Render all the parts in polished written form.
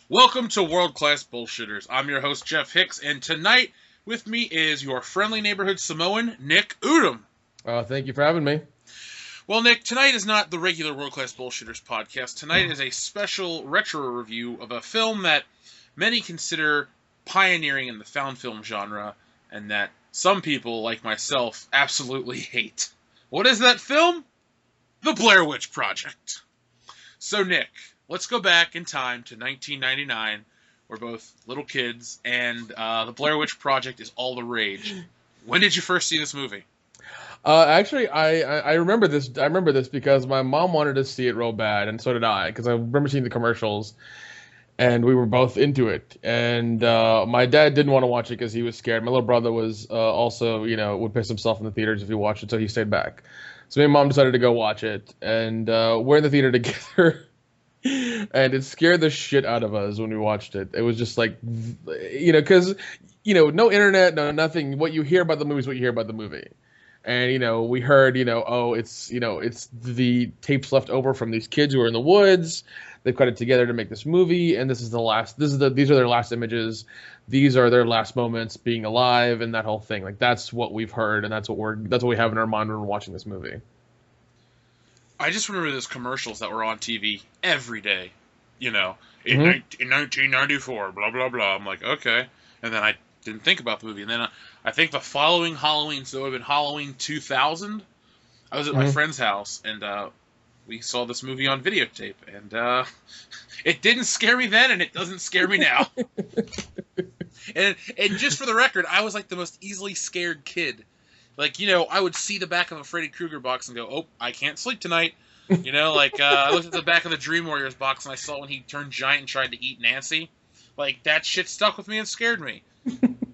Welcome to World Class Bullshitters. I'm your host, Jeff Hicks, and tonight with me is your friendly neighborhood Samoan, Nick Udom. Thank you for having me. Well, Nick, tonight is not the regular World Class Bullshitters podcast. Tonight is a special retro review of a film that many consider pioneering in the found film genre, and that some people, like myself, absolutely hate. What is that film? The Blair Witch Project. So, Nick, let's go back in time to 1999. We're both little kids, and the Blair Witch Project is all the rage. When did you first see this movie? Actually, I remember this. I remember this because my mom wanted to see it real bad, and so did I. Because I remember seeing the commercials, and we were both into it. And my dad didn't want to watch it because he was scared. My little brother was also, would piss himself in the theaters if he watched it, so he stayed back. So me and mom decided to go watch it, and we're in the theater together. And it scared the shit out of us when we watched it. It was just like, because, no internet, no nothing. What you hear about the movie is what you hear about the movie. And, we heard, it's the tapes left over from these kids who are in the woods. They've cut it together to make this movie. And these are their last images. These are their last moments being alive and that whole thing. Like, that's what we've heard. And that's what we have in our mind when we're watching this movie. I just remember those commercials that were on TV every day. In, Mm-hmm. in 1994, blah, blah, blah. I'm like, okay. And then I didn't think about the movie. And then I think the following Halloween, so it would have been Halloween 2000, I was at my Mm-hmm. friend's house, and we saw this movie on videotape. And it didn't scare me then, and it doesn't scare me now. And just for the record, I was like the most easily scared kid. Like, I would see the back of a Freddy Krueger box and go, oh, I can't sleep tonight. I looked at the back of the Dream Warriors box and I saw when he turned giant and tried to eat Nancy. Like, that shit stuck with me and scared me.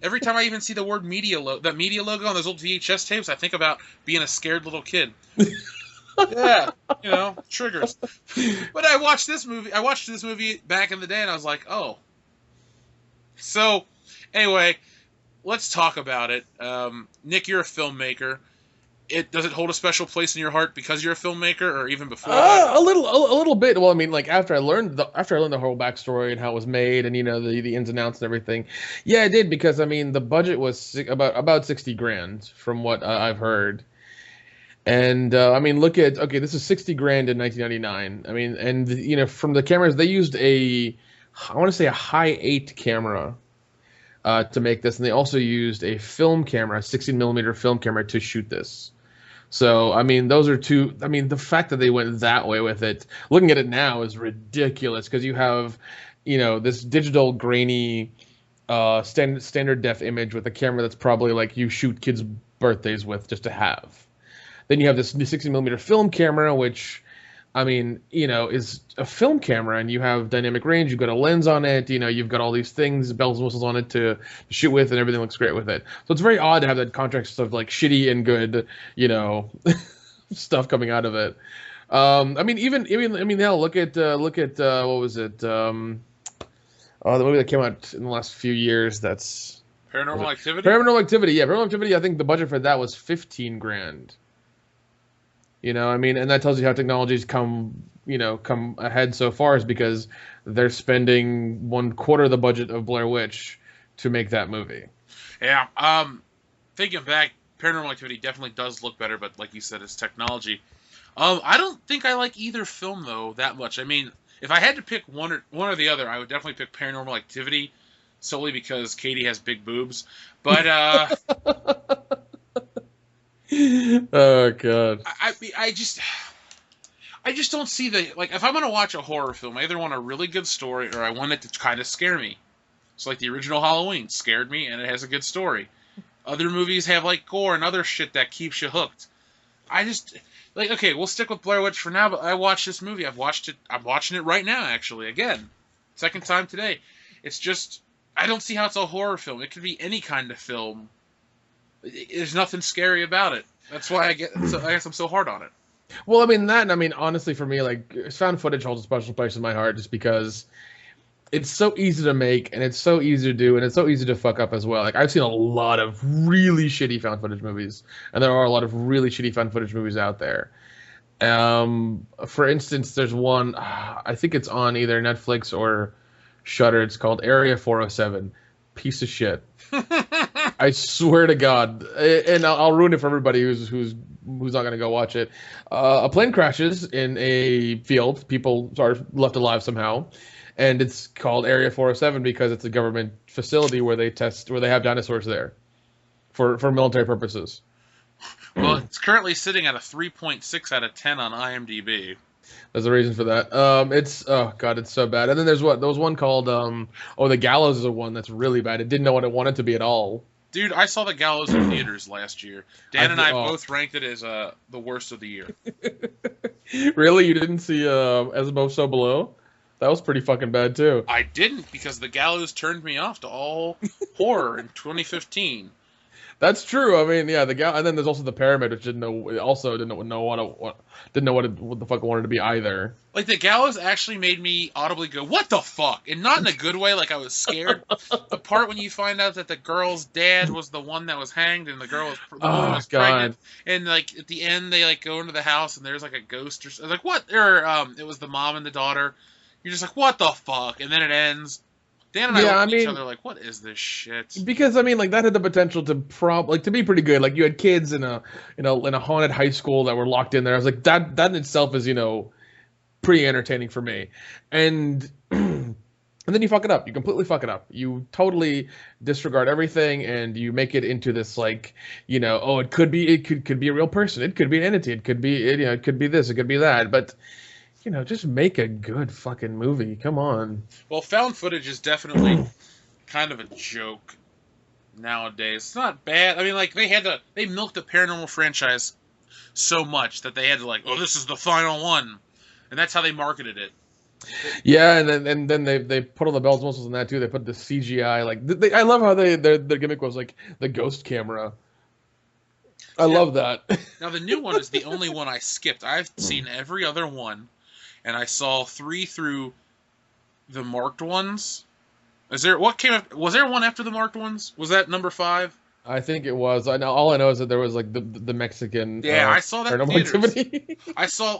Every time I even see the word that media logo on those old VHS tapes, I think about being a scared little kid. Yeah, triggers. But I watched this movie back in the day and I was like, oh. So, anyway, let's talk about it. Nick, you're a filmmaker. Does it hold a special place in your heart because you're a filmmaker, or even before that? A little bit. Well, I mean, like after I learned the whole backstory and how it was made, and the ins and outs and everything. Yeah, I did because I mean the budget was about 60 grand from what I've heard. And I mean, this is 60 grand in 1999. I mean, and from the cameras they used I want to say a high 8 camera to make this, and they also used a film camera, a 16 millimeter film camera to shoot this. So, I mean, those are two. I mean, the fact that they went that way with it, looking at it now, is ridiculous because you have, this digital grainy, standard def image with a camera that's probably like you shoot kids' birthdays with just to have. Then you have this 60 millimeter film camera, which, I mean, is a film camera, and you have dynamic range. You've got a lens on it. You've got all these things, bells and whistles on it to shoot with, and everything looks great with it. So it's very odd to have that contrast of like shitty and good, stuff coming out of it. I mean, hell, look at what was it? The movie that came out in the last few years. Was Paranormal it Activity? Paranormal Activity? Yeah, Paranormal Activity. I think the budget for that was 15 grand. I mean, and that tells you how technology's come ahead so far is because they're spending 1/4 of the budget of Blair Witch to make that movie. Yeah. Thinking back, Paranormal Activity definitely does look better, but like you said, it's technology. I don't think I like either film though that much. I mean, if I had to pick one or the other, I would definitely pick Paranormal Activity solely because Katie has big boobs. But Oh God. I just don't see if I'm gonna watch a horror film, I either want a really good story or I want it to kind of scare me. So like the original Halloween scared me and it has a good story. Other movies have like gore and other shit that keeps you hooked. I just okay, we'll stick with Blair Witch for now, but I watched this movie. I've watched it. I'm watching it right now actually again. Second time today. It's just I don't see how it's a horror film. It could be any kind of film. There's nothing scary about it. That's why I guess I'm so hard on it. Well, I mean that, and I mean honestly, for me, like found footage holds a special place in my heart just because it's so easy to make and it's so easy to do and it's so easy to fuck up as well. Like I've seen a lot of really shitty found footage movies, and there are a lot of really shitty found footage movies out there. For instance, there's one I think it's on either Netflix or Shudder. It's called Area 407. Piece of shit. I swear to God, and I'll ruin it for everybody who's not gonna go watch it. A plane crashes in a field. People are left alive somehow, and it's called Area 407 because it's a government facility where they have dinosaurs there for military purposes. Well, it's currently sitting at a 3.6 out of 10 on IMDb. There's a reason for that. It's oh god, it's so bad. And then there was one called The Gallows is a one that's really bad. It didn't know what it wanted to be at all. Dude, I saw The Gallows in theaters last year. Dan and I both ranked it as the worst of the year. Really? You didn't see As Above, So Below? That was pretty fucking bad too. I didn't because The Gallows turned me off to all horror in 2015. That's true. I mean, yeah, and then there's also The Pyramid, which didn't know what the fuck it wanted to be either. Like, The Gallows actually made me audibly go, "What the fuck?" And not in a good way, like I was scared. The part when you find out that the girl's dad was the one that was hanged and the woman was pregnant, and like at the end they like go into the house and there's like a ghost or like what? Or it was the mom and the daughter. You're just like, what the fuck? And then it ends. Dan and I looked at each other like, what is this shit? Because I mean, like that had the potential to to be pretty good. Like you had kids in a haunted high school that were locked in there. I was like, that in itself is pretty entertaining for me. And and then you fuck it up. You completely fuck it up. You totally disregard everything and you make it into this like, it could be a real person. It could be an entity. It could be it could be this. It could be that. But just make a good fucking movie. Come on. Well, found footage is definitely kind of a joke nowadays. It's not bad. I mean, like, they milked the Paranormal franchise so much that they had to, like, oh, this is the final one. And that's how they marketed it. Yeah, and then they put all the bells and whistles in that, too. They put the CGI, like, I love how their gimmick was, like, the ghost camera. I love that. Now, the new one is the only one I skipped. I've seen every other one. And I saw 3 through the marked ones. Was there one after the marked ones? Was that number 5? I think it was. All I know is that there was like the Mexican. Yeah, I saw that in theaters. Activity. I saw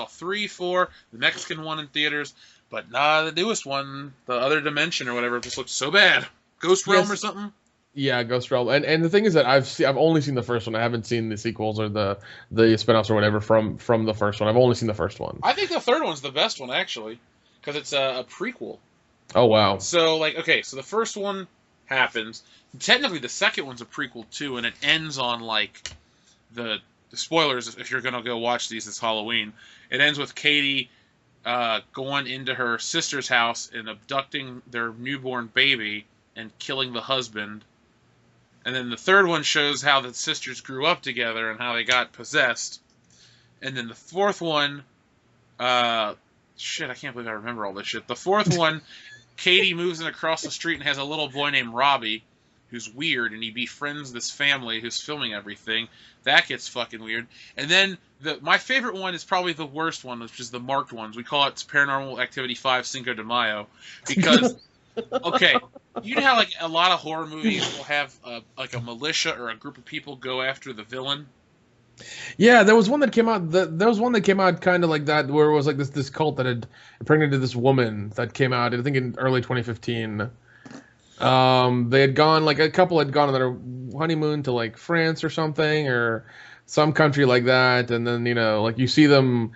3, 4, the Mexican one in theaters, but nah, the newest one, the Other Dimension or whatever, just looked so bad. Ghost Realm or something. Yeah, Ghost Realm, and the thing is that I've only seen the first one. I haven't seen the sequels or the spinoffs or whatever from the first one. I've only seen the first one. I think the third one's the best one actually, because it's a prequel. Oh wow! So so the first one happens. Technically, the second one's a prequel too, and it ends on like the spoilers. If you're gonna go watch these, it's Halloween. It ends with Katie going into her sister's house and abducting their newborn baby and killing the husband. And then the third one shows how the sisters grew up together and how they got possessed. And then the fourth one, I can't believe I remember all this shit. The fourth one, Katie moves in across the street and has a little boy named Robbie, who's weird, and he befriends this family who's filming everything. That gets fucking weird. And then my favorite one is probably the worst one, which is the marked ones. We call it Paranormal Activity 5 Cinco de Mayo, because okay, you know how like a lot of horror movies will have like a militia or a group of people go after the villain. Yeah, there was one that came out. There was one that came out kind of like that, where it was like this cult that had impregnated this woman that came out. I think in early 2015. They had gone a couple had gone on their honeymoon to like France or something or some country like that, and then like you see them.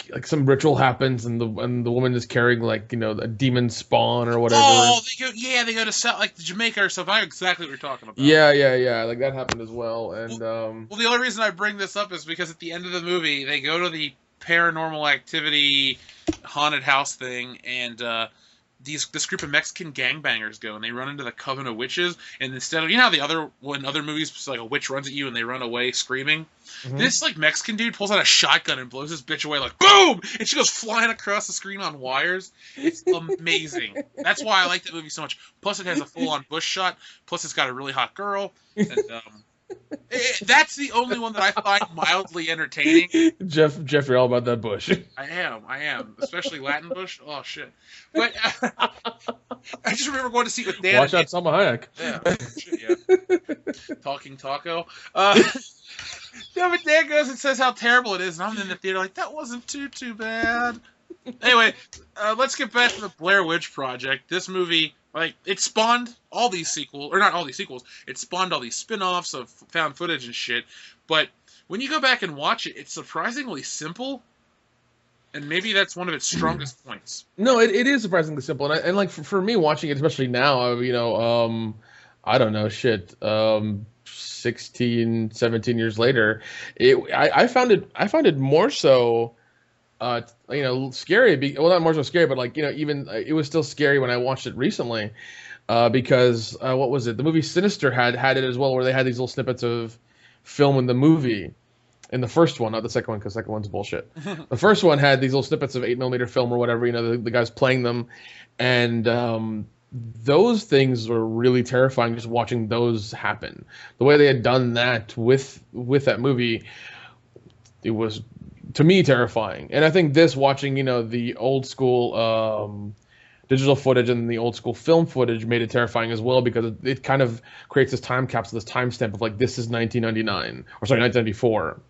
Like some ritual happens and the woman is carrying a demon spawn or whatever. Oh, they go to South, like Jamaica or something. I know exactly what you're talking about. Yeah. Like that happened as well. And well, the only reason I bring this up is because at the end of the movie they go to the Paranormal Activity haunted house thing, and this group of Mexican gangbangers go and they run into the Coven of Witches, and instead of how when other movies like a witch runs at you and they run away screaming, this like Mexican dude pulls out a shotgun and blows this bitch away like boom, and she goes flying across the screen on wires. It's amazing. That's why I like that movie so much. Plus it has a full on bush shot. Plus it's got a really hot girl. And, that's the only one that I find mildly entertaining. Jeff, you're all about that bush. I am, especially Latin bush. Oh shit! But I just remember going to see it with Dan. Watch out, Salma Hayek. Yeah. Talking taco. Yeah, but Dan goes and says how terrible it is, and I'm in the theater like that wasn't too bad. Anyway, let's get back to the Blair Witch Project. This movie, like, it spawned all these sequels, or not all these sequels. It spawned all these spin-offs of found footage and shit. But when you go back and watch it, it's surprisingly simple, and maybe that's one of its strongest points. No, it is surprisingly simple, and like for me watching it, especially now, I don't know, shit, 16, 17 years later, I found it more so, scary. Well, not more so scary, but like even it was still scary when I watched it recently, because what was it? The movie Sinister had it as well, where they had these little snippets of film in the movie. In the first one, not the second one, because the second one's bullshit. The first one had these little snippets of 8mm film or whatever, the guys playing them, and those things were really terrifying. Just watching those happen, the way they had done that with that movie, it was to me terrifying. And I think this watching, the old school digital footage and the old school film footage made it terrifying as well, because it kind of creates this time capsule, this timestamp of like, this is 1999, or sorry, 1994.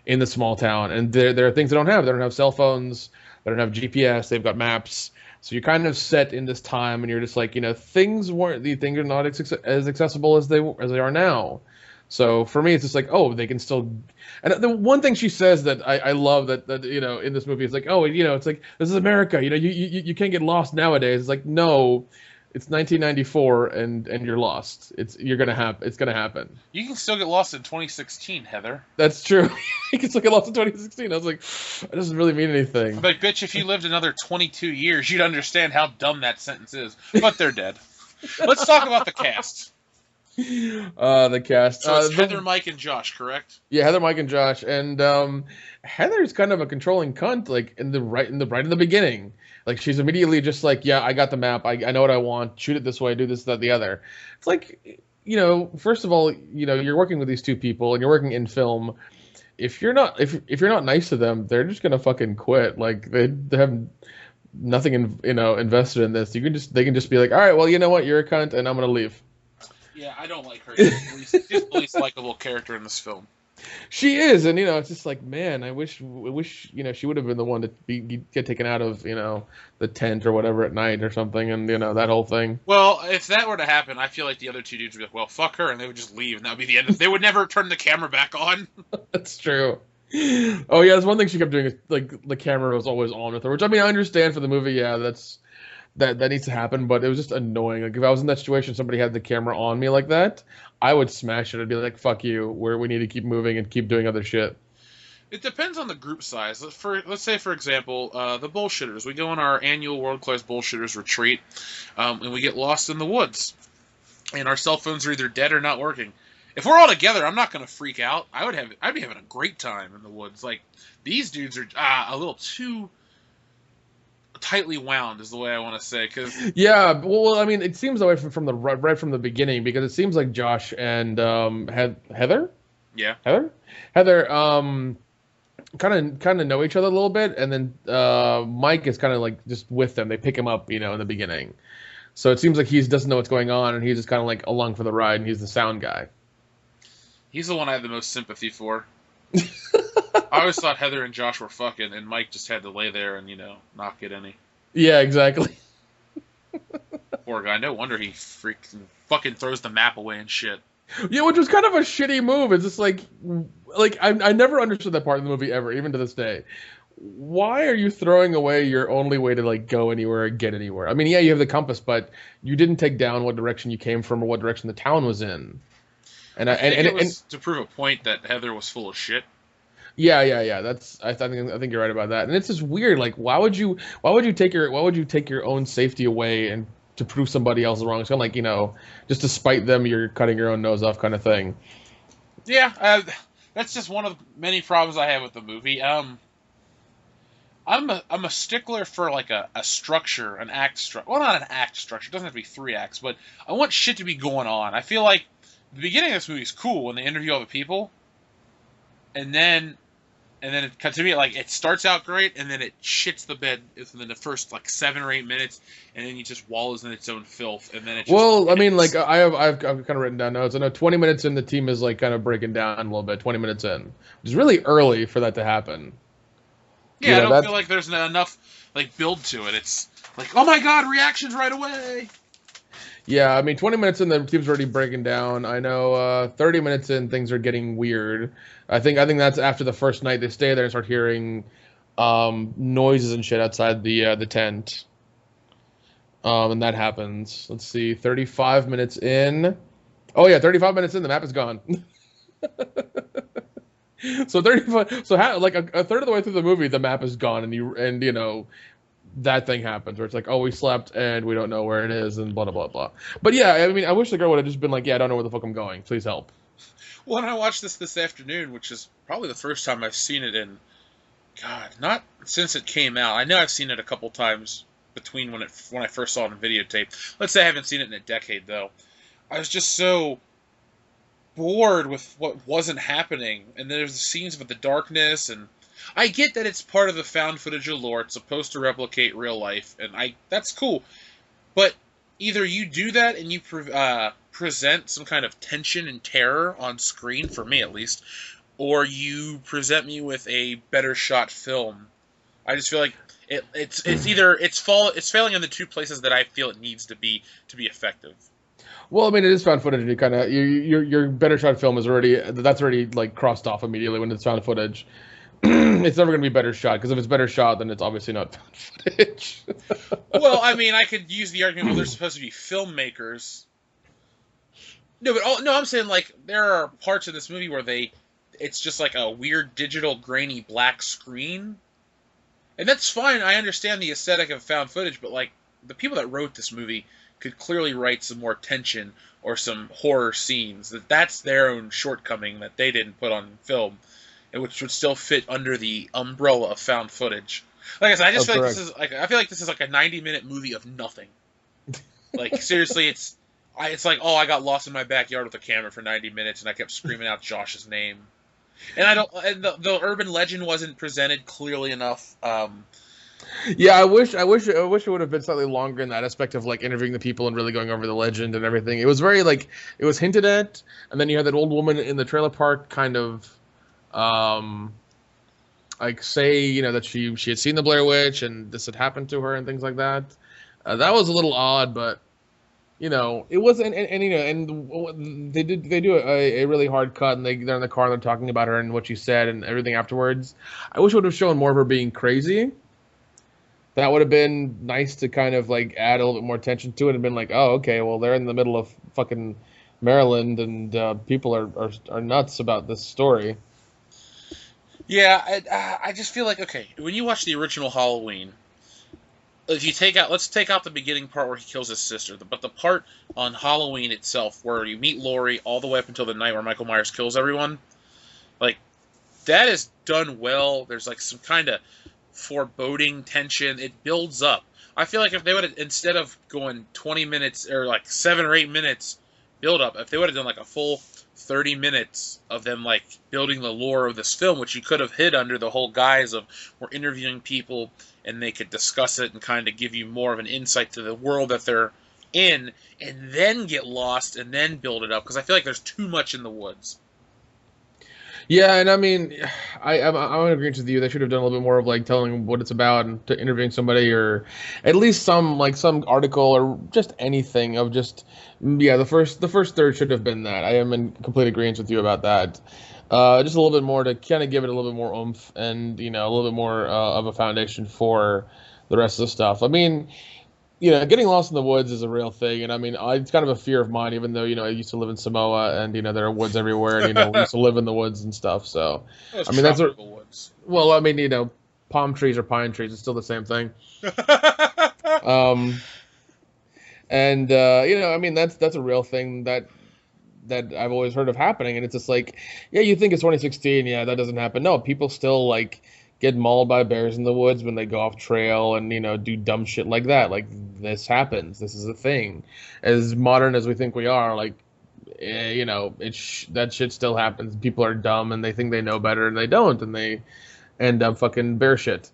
In the small town, and there are things they don't have. They don't have cell phones. They don't have GPS. They've got maps. So you're kind of set in this time, and you're just like, things are not as accessible as they are now. So for me, it's just like, oh, they can still. And the one thing she says that I love that in this movie is like, oh, it's like, this is America. You can't get lost nowadays. It's like, no. It's 1994, and you're lost. It's gonna happen. You can still get lost in 2016, Heather. That's true. You can still get lost in 2016. I was like, that doesn't really mean anything. But bitch, if you lived another 22 years, you'd understand how dumb that sentence is. But they're dead. Let's talk about the cast. The cast. So it's Heather, Mike, and Josh, correct? Yeah, Heather, Mike, and Josh, and Heather's kind of a controlling cunt, like in the beginning. Like, she's immediately just like, yeah, I got the map. I know what I want. Shoot it this way. Do this, that, the other. It's like, first of all, you're working with these two people and you're working in film. If you're not nice to them, they're just gonna fucking quit. Like, they have nothing invested in this. They can just be like, all right, well, you know what, you're a cunt, and I'm gonna leave. Yeah, I don't like her. She's the least likable character in this film. She is, and it's just like, man, I wish she would have been the one to get taken out of the tent or whatever at night or something, and that whole thing. Well, if that were to happen, I feel like the other two dudes would be like, well, fuck her, and they would just leave, and that would be the end. They would never turn the camera back on. That's true. Oh yeah, that's one thing she kept doing, is like the camera was always on with her, which I mean I understand for the movie. Yeah, that needs to happen, but it was just annoying. Like, if I was in that situation, somebody had the camera on me like that, I would smash it. I'd be like, fuck you, we need to keep moving and keep doing other shit. It depends on the group size. Let's say, for example, the bullshitters. We go on our annual world-class bullshitters retreat, and we get lost in the woods, and our cell phones are either dead or not working. If we're all together, I'm not going to freak out. I'd be having a great time in the woods. Like, these dudes are a little too tightly wound, is the way I want to say. Cause yeah, well, I mean, it seems that way from the right from the beginning, because it seems like Josh and Heather, kind of know each other a little bit, and then Mike is kind of like just with them. They pick him up, in the beginning, so it seems like he doesn't know what's going on, and he's just kind of like along for the ride, and he's the sound guy. He's the one I have the most sympathy for. I always thought Heather and Josh were fucking, and Mike just had to lay there and, not get any. Yeah, exactly. Poor guy. No wonder he fucking throws the map away and shit. Yeah, which was kind of a shitty move. It's just like I never understood that part of the movie ever, even to this day. Why are you throwing away your only way to like go anywhere or get anywhere? I mean, yeah, you have the compass, but you didn't take down what direction you came from or what direction the town was in. And it was to prove a point that Heather was full of shit. Yeah. I think you're right about that. And it's just weird. Like, why would you take your own safety away and to prove somebody else wrong? It's kind of like, just to spite them, you're cutting your own nose off, kind of thing. Yeah, that's just one of the many problems I have with the movie. I'm a stickler for like a structure, an act structure. Well, not an act structure. It doesn't have to be 3 acts, but I want shit to be going on. I feel like the beginning of this movie is cool when they interview all the people, and then it cuts to me like it starts out great, and then it shits the bed within the first like 7 or 8 minutes, and then it just wallows in its own filth, and then it. I mean, like I've kind of written down notes. I know 20 minutes in, the team is like kind of breaking down a little bit. 20 minutes in, which is really early for that to happen. Yeah, I don't feel like there's enough like build to it. It's like, oh my god, reactions right away. Yeah, I mean, 20 minutes in, the team's already breaking down. I know, 30 minutes in, things are getting weird. I think that's after the first night. They stay there and start hearing noises and shit outside the tent. And that happens. Let's see, 35 minutes in. Oh yeah, 35 minutes in, the map is gone. So 35, so like a third of the way through the movie, the map is gone, and you know that thing happens where it's like, oh, we slept and we don't know where it is, and blah blah blah blah. But yeah, I mean, I wish the girl would have just been like, yeah, I don't know where the fuck I'm going. Please help. When I watched this afternoon, which is probably the first time I've seen it in, God, not since it came out. I know I've seen it a couple times between when I first saw it on videotape. Let's say I haven't seen it in a decade though. I was just so bored with what wasn't happening, and there's the scenes with the darkness, and I get that it's part of the found footage allure. It's supposed to replicate real life, and that's cool. But either you do that and you present some kind of tension and terror on screen, for me at least, or you present me with a better shot film. I just feel like it's failing in the two places that I feel it needs to be effective. Well, I mean, it is found footage. You kind of your better shot film is already like crossed off immediately when it's found footage. It's never going to be better shot, because if it's better shot, then it's obviously not found footage. Well, I mean, I could use the argument, well, they're supposed to be filmmakers. No, but no, I'm saying like there are parts of this movie where it's just like a weird digital grainy black screen, and that's fine. I understand the aesthetic of found footage, but like the people that wrote this movie could clearly write some more tension or some horror scenes. That's their own shortcoming that they didn't put on film, and which would still fit under the umbrella of found footage. Like I said, I just feel like this is like a 90-minute movie of nothing. Like seriously, it's like, oh, I got lost in my backyard with a camera for 90 minutes and I kept screaming out Josh's name. And the urban legend wasn't presented clearly enough. Yeah, I wish it would have been slightly longer in that aspect of like interviewing the people and really going over the legend and everything. It was very like, it was hinted at, and then you had that old woman in the trailer park kind of like say, you know, that she had seen the Blair Witch and this had happened to her and things like that. That was a little odd, but you know, it wasn't, and you know, and they do a really hard cut, and they're in the car and they're talking about her and what she said and everything afterwards. I wish it would have shown more of her being crazy. That would have been nice to kind of like add a little bit more attention to it and been like, oh, okay, well, they're in the middle of fucking Maryland and people are nuts about this story. Yeah, I just feel like, okay, when you watch the original Halloween, if you let's take out the beginning part where he kills his sister, but the part on Halloween itself where you meet Laurie all the way up until the night where Michael Myers kills everyone, like, that is done well. There's like some kind of foreboding tension. It builds up. I feel like if they would have, instead of going 20 minutes or like 7 or 8 minutes build up, if they would have done like a full 30 minutes of them like building the lore of this film, which you could have hid under the whole guise of we're interviewing people and they could discuss it and kind of give you more of an insight to the world that they're in, and then get lost and then build it up, because I feel like there's too much in the woods. Yeah, and I mean, I'm in agreement with you. They should have done a little bit more of like telling what it's about and interviewing somebody, or at least some article or just anything of just, yeah. The first third should have been that. I am in complete agreement with you about that. Just a little bit more to kind of give it a little bit more oomph and, you know, a little bit more of a foundation for the rest of the stuff. I mean, you know, getting lost in the woods is a real thing, and I mean, it's kind of a fear of mine, even though, you know, I used to live in Samoa, and, you know, there are woods everywhere, and, you know, we used to live in the woods and stuff, so. Those I mean, that's woods. Well, I mean, you know, palm trees or pine trees, it's still the same thing. You know, I mean, that's a real thing that I've always heard of happening, and it's just like, yeah, you think it's 2016, yeah, that doesn't happen. No, people still, like, get mauled by bears in the woods when they go off trail and, you know, do dumb shit like that. Like, this happens. This is a thing. As modern as we think we are, like, you know, that shit still happens. People are dumb and they think they know better and they don't, and they end up fucking bear shit.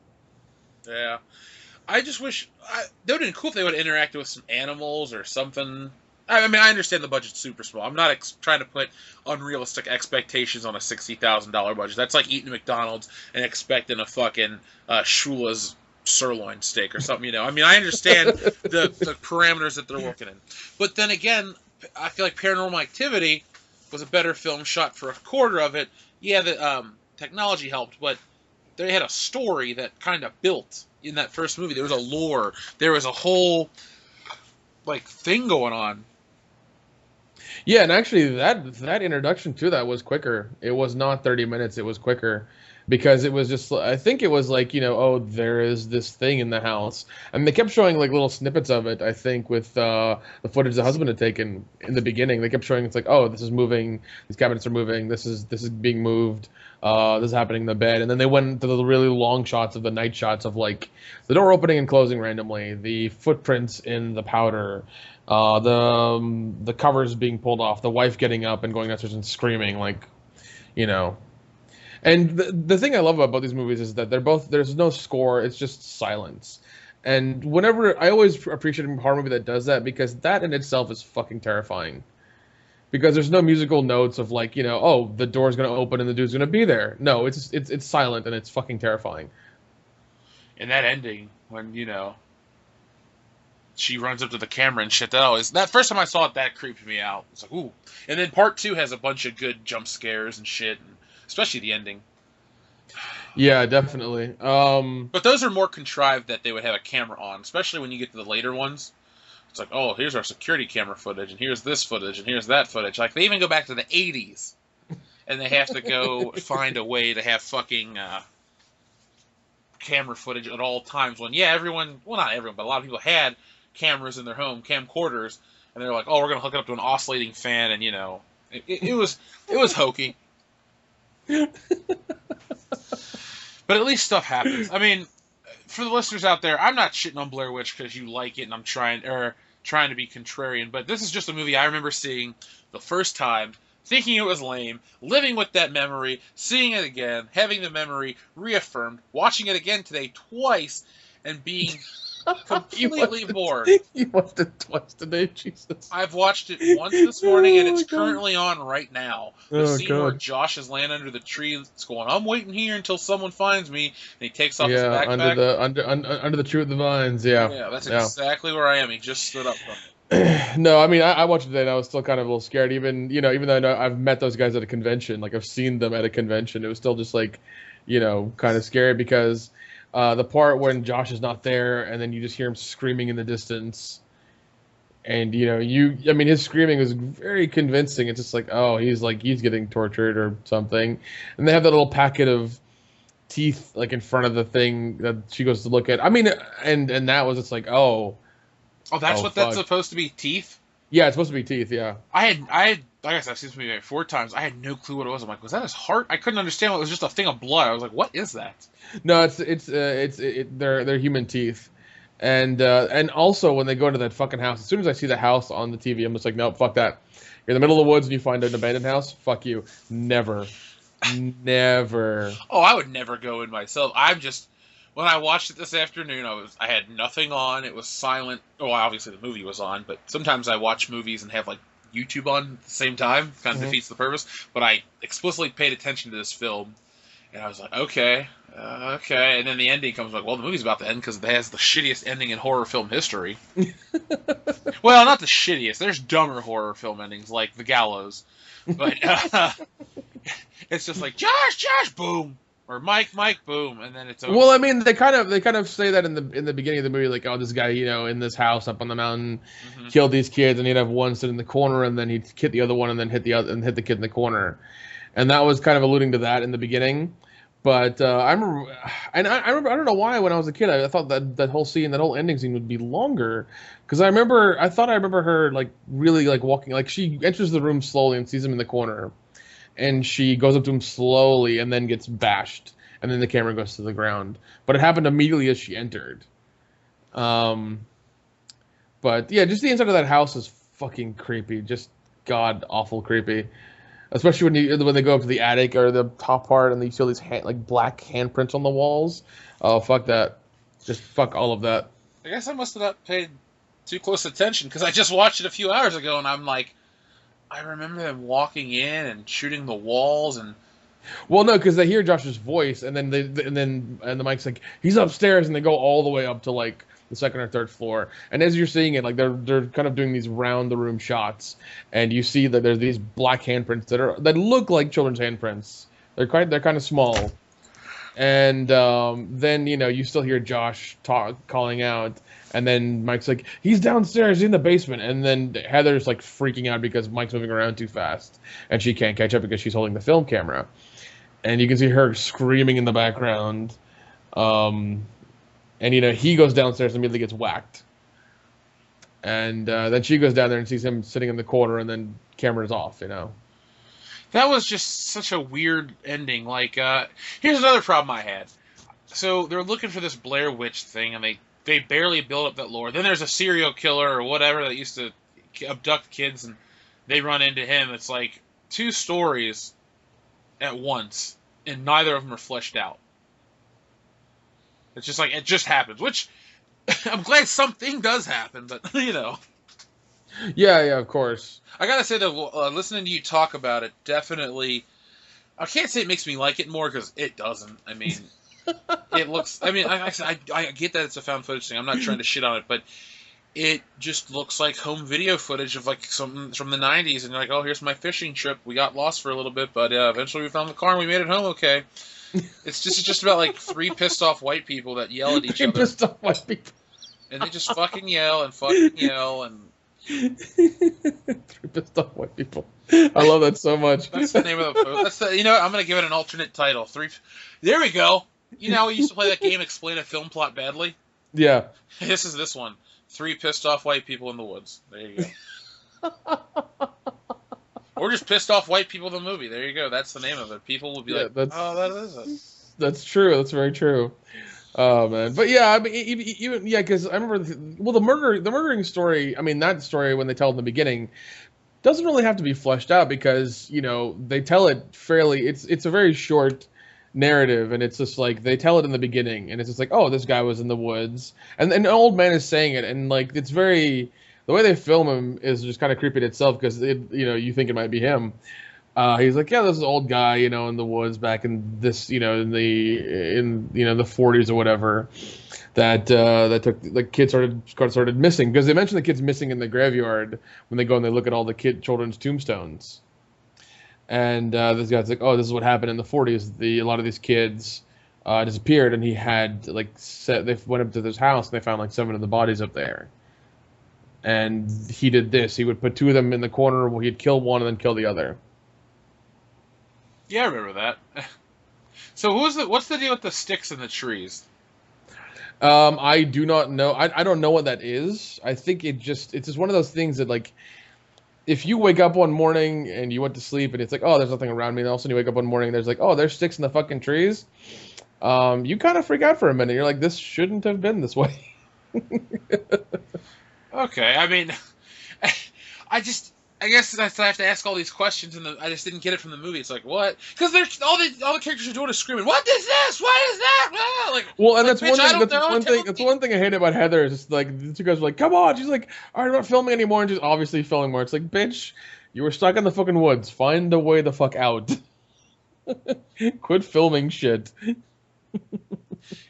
Yeah. I just wish, that would have been cool if they would have interacted with some animals or something. I mean, I understand the budget's super small. I'm not trying to put unrealistic expectations on a $60,000 budget. That's like eating McDonald's and expecting a fucking Shula's sirloin steak or something. I mean, I understand the parameters that they're working in, but then again, I feel like Paranormal Activity was a better film shot for a quarter of it. Yeah, the technology helped, but they had a story that kind of built in that first movie. There was a lore. There was a whole like thing going on. Yeah, and actually that introduction to that was quicker. It was not 30 minutes, it was quicker because it was just I think it was like, oh, there is this thing in the house. And they kept showing like little snippets of it, I think, with the footage the husband had taken in the beginning. They kept showing it's like, oh, this is moving, these cabinets are moving, this is being moved. This is happening in the bed, and then they went to the really long shots of the night shots of like the door opening and closing randomly, the footprints in the powder, the covers being pulled off, the wife getting up and going downstairs and screaming, like, And the thing I love about these movies is that there's no score, it's just silence. And whenever I always appreciate a horror movie that does that because that in itself is fucking terrifying. Because there's no musical notes of like, oh, the door's gonna open and the dude's gonna be there. No, it's silent and it's fucking terrifying. And that ending when she runs up to the camera and shit. That first time I saw it, that creeped me out. It's like ooh. And then part 2 has a bunch of good jump scares and shit, and especially the ending. Yeah, definitely. But those are more contrived that they would have a camera on, especially when you get to the later ones. It's like, oh, here's our security camera footage, and here's this footage, and here's that footage. Like, they even go back to the 80s, and they have to go find a way to have fucking camera footage at all times. When, yeah, everyone, well, not everyone, but a lot of people had cameras in their home, camcorders, and they're like, oh, we're going to hook it up to an oscillating fan, and, it was hokey. But at least stuff happens. I mean, for the listeners out there, I'm not shitting on Blair Witch because you like it and I'm trying to be contrarian, but this is just a movie I remember seeing the first time, thinking it was lame, living with that memory, seeing it again, having the memory reaffirmed, watching it again today twice, and being completely bored. You watched it twice today, Jesus. I've watched it once this morning, and it's currently on right now. The scene where Josh is laying under the tree, it's going, I'm waiting here until someone finds me, and he takes off his backpack. Under the tree with the vines, yeah. Yeah, that's exactly where I am. He just stood up from it. No, I mean, I watched it today, and I was still kind of a little scared, even though I know I've met those guys at a convention, like I've seen them at a convention, it was still just like, kind of scary because the part when Josh is not there, and then you just hear him screaming in the distance, and I mean, his screaming was very convincing. It's just like, oh, he's getting tortured or something, and they have that little packet of teeth like in front of the thing that she goes to look at. I mean, and that was just like, oh, that's what that's supposed to be, teeth. Yeah, it's supposed to be teeth. Yeah, I had like I said, I've seen this movie like 4 times. I had no clue what it was. I'm like, was that his heart? I couldn't understand. It was just a thing of blood. I was like, what is that? No, they're human teeth, and also when they go into that fucking house, as soon as I see the house on the TV, I'm just like, nope, fuck that. You're in the middle of the woods and you find an abandoned house. Fuck you, never. Oh, I would never go in myself. When I watched it this afternoon, I had nothing on. It was silent. Oh, obviously the movie was on, but sometimes I watch movies and have like YouTube on at the same time. Kind of defeats the purpose. But I explicitly paid attention to this film, and I was like, okay. And then the ending comes like, well, the movie's about to end because it has the shittiest ending in horror film history. Well, not the shittiest. There's dumber horror film endings like The Gallows, but it's just like Josh, boom. Or Mike, boom, and then it's over. Well, I mean, they kind of say that in the beginning of the movie, like, oh, this guy, in this house up on the mountain, killed these kids, and he'd have one sit in the corner, and then he'd hit the other one, and then hit the kid in the corner, and that was kind of alluding to that in the beginning. But I remember, I don't know why when I was a kid, I thought that whole scene, that whole ending scene would be longer, because I thought I remember her like really like walking, like she enters the room slowly and sees him in the corner. And she goes up to him slowly and then gets bashed. And then the camera goes to the ground. But it happened immediately as she entered. But yeah, just the inside of that house is fucking creepy. Just god-awful creepy. Especially when they go up to the attic or the top part and you see all these black handprints on the walls. Oh, fuck that. Just fuck all of that. I guess I must have not paid too close attention because I just watched it a few hours ago, and I'm like, I remember them walking in and shooting the walls, and Well, no, because they hear Josh's voice, and then the mic's like he's upstairs, and they go all the way up to like the second or third floor. And as you're seeing it, like they're kind of doing these round the room shots, and you see that there's these black handprints that look like children's handprints. They're kind of small, and then you still hear Josh calling out, and then Mike's like he's downstairs in the basement, and then Heather's like freaking out because Mike's moving around too fast, and she can't catch up because she's holding the film camera. And you can see her screaming in the background. And, he goes downstairs and immediately gets whacked. And then she goes down there and sees him sitting in the corner, and then camera's off, that was just such a weird ending. Like, here's another problem I had. So they're looking for this Blair Witch thing, and they barely build up that lore. Then there's a serial killer or whatever that used to abduct kids, and they run into him. It's like 2 stories at once, and neither of them are fleshed out. It's just like, it just happens, which I'm glad something does happen, but, Yeah, of course. I gotta say, though, listening to you talk about it, definitely, I can't say it makes me like it more, because it doesn't. I mean, it looks, I get that it's a found footage thing, I'm not trying to shit on it, but it just looks like home video footage of like something from the 90s, and you're like, oh, here's my fishing trip. We got lost for a little bit, but eventually we found the car and we made it home okay. It's just about like 3 pissed off white people that yell at each other. Pissed off white people. And they just fucking yell and fucking yell and 3 pissed off white people. I love that so much. That's the name of the post. That's the, I'm gonna give it an alternate title. There we go. We used to play that game, Explain a Film Plot Badly. Yeah. This is this one. 3 pissed off white people in the woods. There you go. Or just pissed off white people in the movie. There you go. That's the name of it. People will be like, oh, that is it. That's true. That's very true. Oh, man. But yeah, I mean, even because I remember, the murdering story, I mean, that story, when they tell it in the beginning, doesn't really have to be fleshed out because, they tell it fairly, it's a very short narrative, and it's just like they tell it in the beginning, and it's just like, oh, this guy was in the woods, and an old man is saying it, and like it's very, the way they film him is just kind of creepy in itself because you think it might be him. He's like, yeah, this is an old guy, in the woods back in this, in the 40s or whatever, that took the kids started missing, because they mentioned the kids missing in the graveyard when they go and they look at all the children's tombstones. And this guy's like, oh, this is what happened in the 40s. A lot of these kids disappeared, and he had they went up to this house and they found like 7 of the bodies up there. And he did this. He would put 2 of them in the corner where he'd kill one and then kill the other. Yeah, I remember that. So what's the deal with the sticks in the trees? I do not know. I don't know what that is. I think it's just one of those things that, like, if you wake up one morning and you went to sleep and it's like, oh, there's nothing around me, and all of a sudden you wake up one morning and there's like, oh, there's sticks in the fucking trees, you kind of freak out for a minute. You're like, this shouldn't have been this way. Okay, I mean, I guess I have to ask all these questions, and I just didn't get it from the movie. It's like, what? Because all the characters are doing is screaming, "What is this? What is that?" Ah! Like, well, and like, that's one thing. That's one thing I hate about Heather is just like the 2 guys are like, "Come on!" She's like, "All right, I'm not filming anymore," and she's obviously filming more. It's like, bitch, you were stuck in the fucking woods. Find a way the fuck out. Quit filming shit.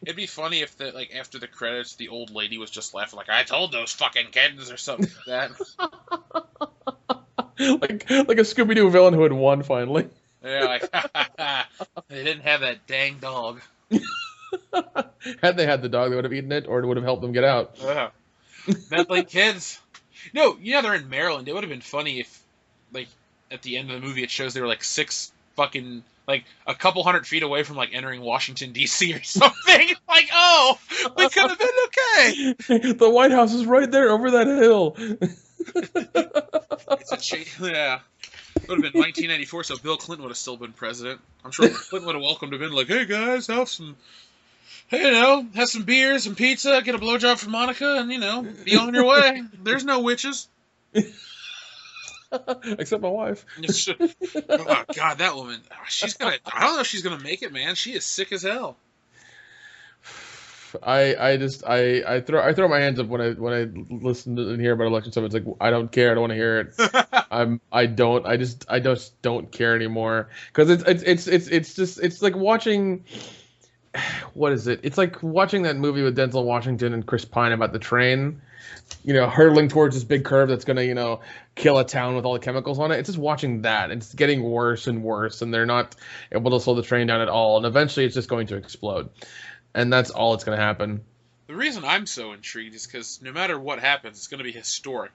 It'd be funny if after the credits, the old lady was just laughing like, "I told those fucking kids," or something like that. like a Scooby-Doo villain who had won finally. Yeah, like, they didn't have that dang dog. Had they had the dog, they would have eaten it, or it would have helped them get out. Yeah. Meddling kids. No, they're in Maryland. It would have been funny if, like, at the end of the movie, it shows they were like 6 fucking, like, a couple 100 feet away from, like, entering Washington, D.C. or something. Like, oh, we could have been okay. The White House is right there over that hill. Yeah. It would have been 1994, so Bill Clinton would have still been president. I'm sure Clinton would have welcomed him in, like, hey guys, have some beers and pizza, get a blowjob from Monica, and, be on your way. There's no witches. Except my wife. Oh, God, that woman. I don't know if she's going to make it, man. She is sick as hell. I throw my hands up when I listen to and hear about election stuff. It's like I don't care. I don't want to hear it. I just don't care anymore because it's just it's like watching what is it? It's like watching that movie with Denzel Washington and Chris Pine about the train, hurtling towards this big curve that's gonna, kill a town with all the chemicals on it. It's just watching that. It's getting worse and worse, and they're not able to slow the train down at all. And eventually, it's just going to explode, and that's all it's gonna happen. The reason I'm so intrigued is because no matter what happens, it's going to be historic.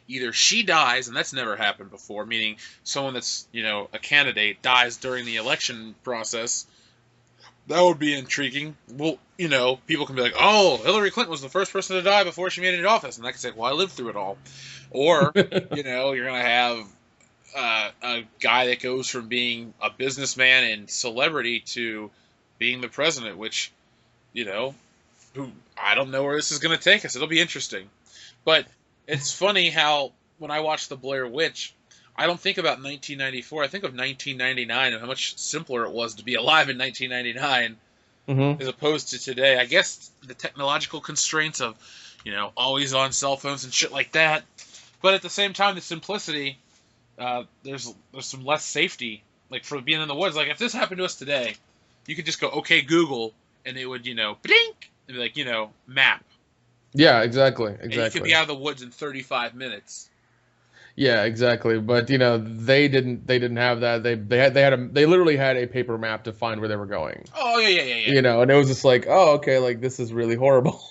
Either she dies, and that's never happened before, meaning someone that's, a candidate dies during the election process. That would be intriguing. Well, people can be like, oh, Hillary Clinton was the first person to die before she made it into office. And I can say, well, I lived through it all. Or, you're going to have a guy that goes from being a businessman and celebrity to being the president, which, who I don't know where this is going to take us. It'll be interesting. But it's funny how when I watch The Blair Witch, I don't think about 1994. I think of 1999 and how much simpler it was to be alive in 1999 as opposed to today. I guess the technological constraints of, always on cell phones and shit like that. But at the same time, the simplicity, there's some less safety. Like for being in the woods. Like if this happened to us today, you could just go, okay, Google, and it would, blink, and be like, map. Yeah, exactly. And you could be out of the woods in 35 minutes. Yeah, exactly. But they didn't have that. They literally had a paper map to find where they were going. Oh yeah. And it was just like, oh, okay, like this is really horrible.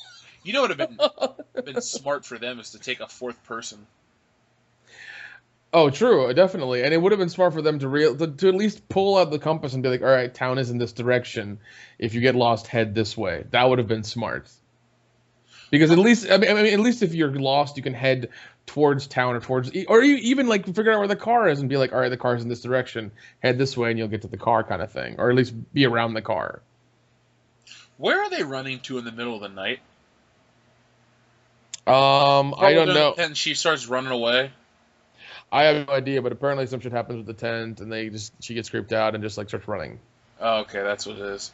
What would have been smart for them is to take a fourth person. Oh, true, definitely. And it would have been smart for them to at least pull out the compass and be like, all right, town is in this direction. If you get lost, head this way. That would have been smart. Because at least, at least if you're lost, you can head towards town or you even like figure out where the car is and be like, all right, the car's in this direction. Head this way and you'll get to the car kind of thing. Or at least be around the car. Where are they running to in the middle of the night? I don't know. And she starts running away. I have no idea, but apparently some shit happens with the tent, and she gets creeped out and just like starts running. Oh, okay, that's what it is.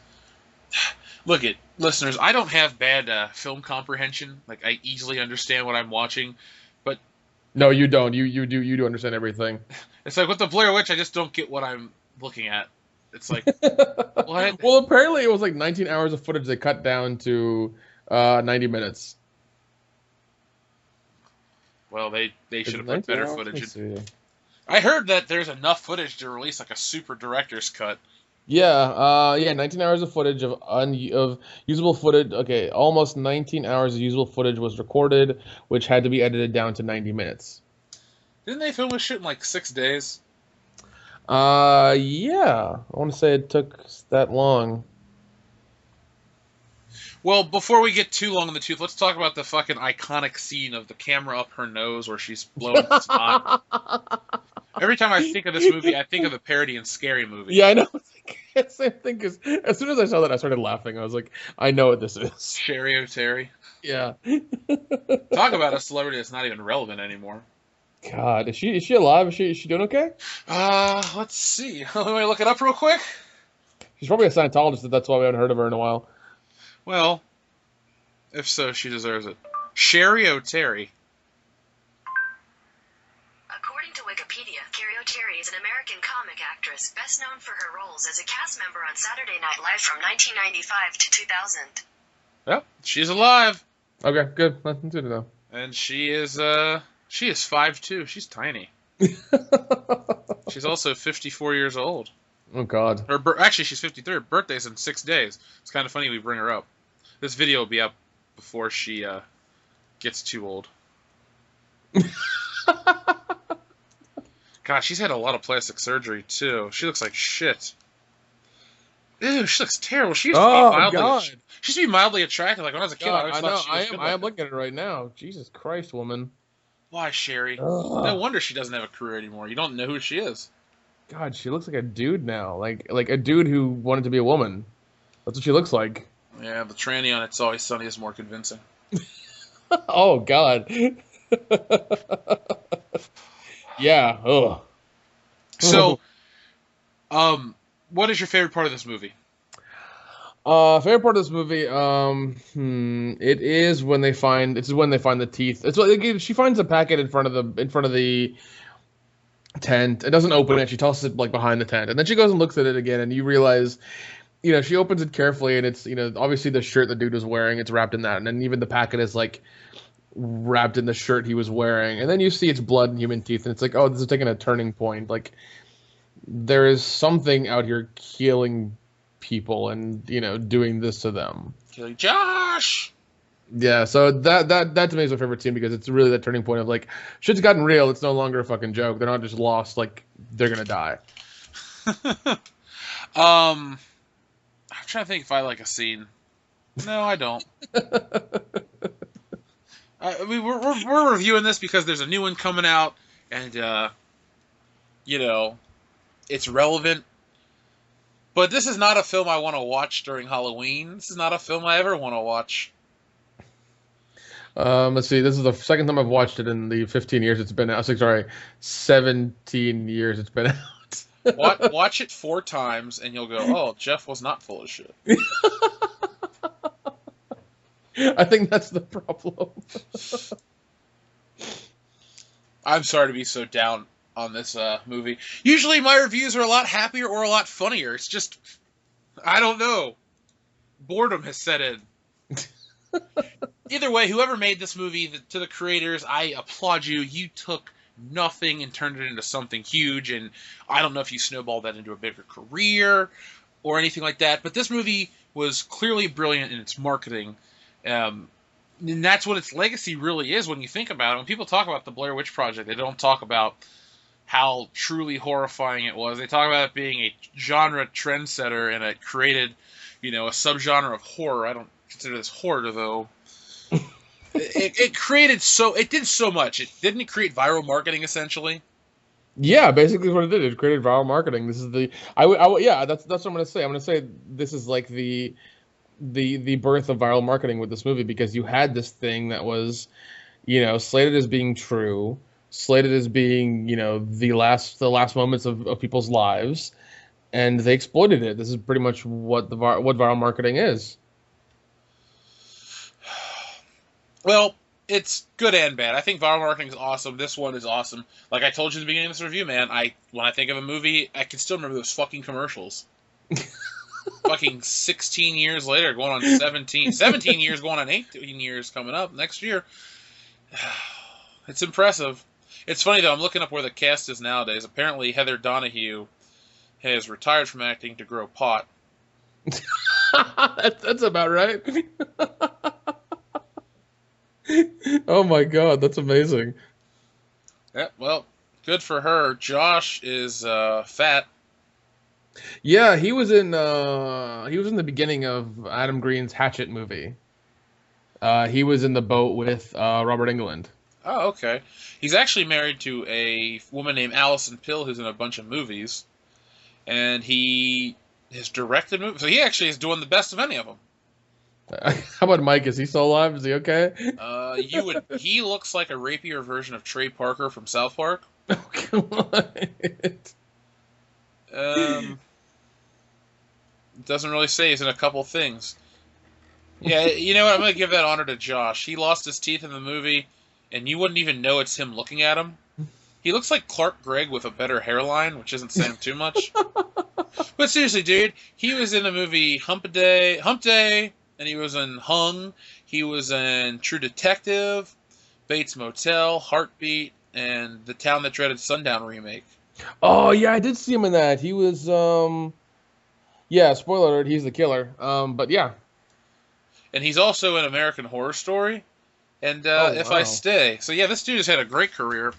Look it, listeners, I don't have bad film comprehension. Like I easily understand what I'm watching, but no, you don't. You do understand everything. It's like with the Blair Witch, I just don't get what I'm looking at. It's like what? Well, apparently it was like 19 hours of footage they cut down to 90 minutes. Well, they should have put better footage in. I heard that there's enough footage to release like a super director's cut. Yeah, 19 hours of footage of usable footage. Okay, almost 19 hours of usable footage was recorded, which had to be edited down to 90 minutes. Didn't they film this shit in like 6 days? Yeah. I want to say it took that long. Well, before we get too long in the tooth, let's talk about the fucking iconic scene of the camera up her nose where she's blowing snot. Every time I think of this movie, I think of the parody and Scary Movie. Yeah, I know. Same thing. Cause as soon as I saw that, I started laughing. I was like, I know what this is. Sherry O'Terry. Yeah. Talk about a celebrity that's not even relevant anymore. God, is she alive? Is she doing okay? Let's see. Let me look it up real quick. She's probably a Scientologist. That's why we haven't heard of her in a while. Well, if so, she deserves it. Sherry O'Terry. According to Wikipedia, Carrie O'Terry is an American comic actress, best known for her roles as a cast member on Saturday Night Live from 1995 to 2000. Yep, she's alive. Okay, good. Nothing to know. And she is 5'2". She's tiny. She's also 54 years old. Oh, God. Actually, she's 53. Her birthday's in 6 days. It's kind of funny we bring her up. This video will be up before she gets too old. God, she's had a lot of plastic surgery, too. She looks like shit. Ew, she looks terrible. She used to be mildly attractive. Like when I was a kid, I know. I am looking at her right now. Jesus Christ, woman. Why, Sherry? No wonder she doesn't have a career anymore. You don't know who she is. God, she looks like a dude now. Like a dude who wanted to be a woman. That's what she looks like. Yeah, the tranny on It's Always Sunny is more convincing. Oh, God. Yeah. Ugh. So, what is your favorite part of this movie? Favorite part of this movie, it is when they find the teeth. It's like she finds a packet in front of the tent. It doesn't open it. She tosses it like behind the tent, and then she goes and looks at it again, and you realize, she opens it carefully, and it's, obviously the shirt the dude was wearing, it's wrapped in that, and then even the packet is like wrapped in the shirt he was wearing, and then you see it's blood and human teeth, and it's like, oh, this is taking a turning point. Like there is something out here killing people and doing this to them. Killing Josh. Yeah, so that to me is my favorite scene because it's really that turning point of like shit's gotten real. It's no longer a fucking joke. They're not just lost. Like they're gonna die. I'm trying to think if I like a scene. No, I don't. I mean, we're reviewing this because there's a new one coming out, and it's relevant. But this is not a film I want to watch during Halloween. This is not a film I ever want to watch. Let's see. This is the second time I've watched it in the 15 years it's been out. Sorry, 17 years it's been out. Watch it 4 times, and you'll go, "Oh, Jeff was not full of shit." I think that's the problem. I'm sorry to be so down on this movie. Usually my reviews are a lot happier or a lot funnier. It's just, I don't know. Boredom has set in. Either way, whoever made this movie, to the creators, I applaud you. You took nothing and turned it into something huge, and I don't know if you snowballed that into a bigger career or anything like that, but this movie was clearly brilliant in its marketing. And that's what its legacy really is when you think about it. When people talk about the Blair Witch Project, they don't talk about how truly horrifying it was. They talk about it being a genre trendsetter, and it created, a subgenre of horror. I don't consider this horror, though. It did so much. It didn't create viral marketing, essentially. Yeah, basically what it did. It created viral marketing. This is yeah, that's what I'm gonna say. I'm gonna say this is like the birth of viral marketing with this movie, because you had this thing that was, slated as being true, slated as being, the last moments of people's lives, and they exploited it. This is pretty much what what viral marketing is. Well, it's good and bad. I think viral marketing is awesome. This one is awesome. Like I told you in the beginning of this review, man, when I think of a movie, I can still remember those fucking commercials. Fucking 16 years later, going on 17. 17 years, going on 18 years coming up next year. It's impressive. It's funny, though. I'm looking up where the cast is nowadays. Apparently, Heather Donahue has retired from acting to grow pot. That's about right. Oh my god, that's amazing. Yeah, well, good for her. Josh is fat. Yeah, he was in the beginning of Adam Green's Hatchet movie. He was in the boat with Robert Englund. Oh, okay. He's actually married to a woman named Allison Pill, who's in a bunch of movies, and he has directed movies. So he actually is doing the best of any of them. How about Mike? Is he still alive? Is he okay? He looks like a rapier version of Trey Parker from South Park. Oh, God. Doesn't really say. He's in a couple things. Yeah, you know what? I'm going to give that honor to Josh. He lost his teeth in the movie, and you wouldn't even know it's him looking at him. He looks like Clark Gregg with a better hairline, which isn't saying too much. But seriously, dude, he was in the movie Hump Day, and he was in Hung. He was in True Detective, Bates Motel, Heartbeat, and the Town That Dreaded Sundown remake. Oh, yeah, I did see him in that. He was, yeah, spoiler alert, he's the killer. But yeah. And he's also in American Horror Story and If I Stay. So, yeah, this dude has had a great career.